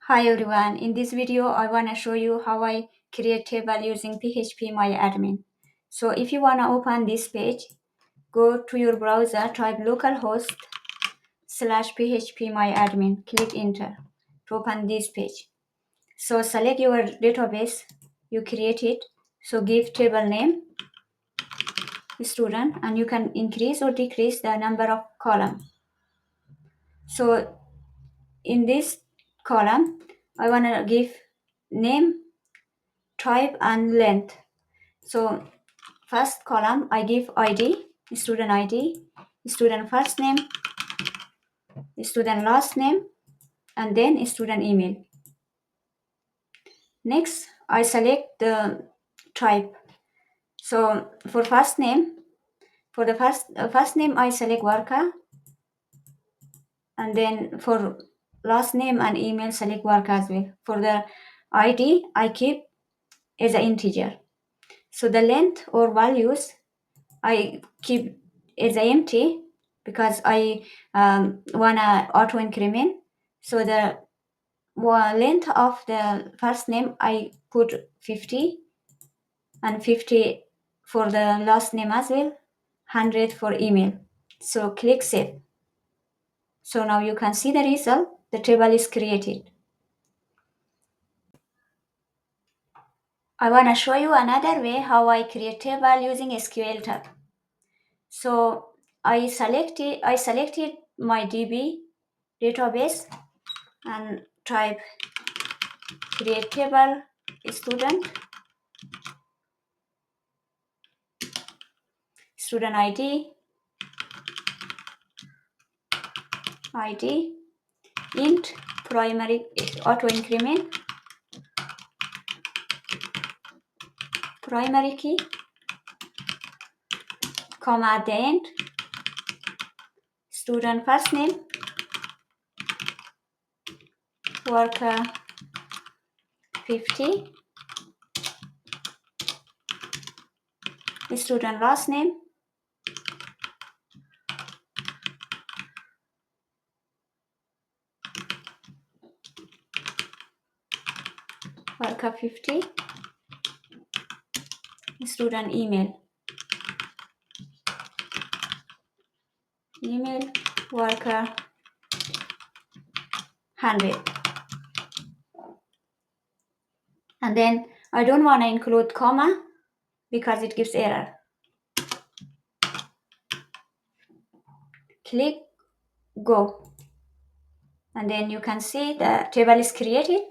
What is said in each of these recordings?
Hi everyone, in this video I want to show you how I create table using phpMyAdmin. So if you want to open this page, go to your browser, type localhost /phpMyAdmin, click enter to open this page. So select your database you created, so give table name student and you can increase or decrease the number of column. So in this column I want to give name, type and length. So first column I give ID, student, student first name, student last name, and then student email. Next I select the type. So for first name, for the first name I select worker, and then for last name and email select worker as well. For the ID I keep as an integer. So the length or values I keep as empty because I wanna auto increment. So the length of the first name I put 50 and 50 for the last name as well, 100 for email. So click save. So now you can see the result. The table is created. I want to show you another way how I create table using SQL tab. So I selected my DB database and type create table student ID int primary auto increment primary key comma at the end student first name worker 50 student last name worker 50 student email worker 100, and then I don't want to include comma because it gives error. Click go, and then you can see the table is created.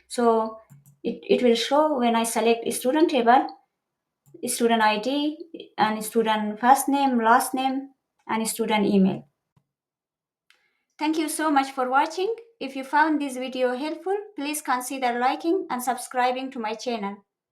So it will show when I select student table, student ID and student first name, last name, and student email. Thank you so much for watching. If you found this video helpful, please consider liking and subscribing to my channel.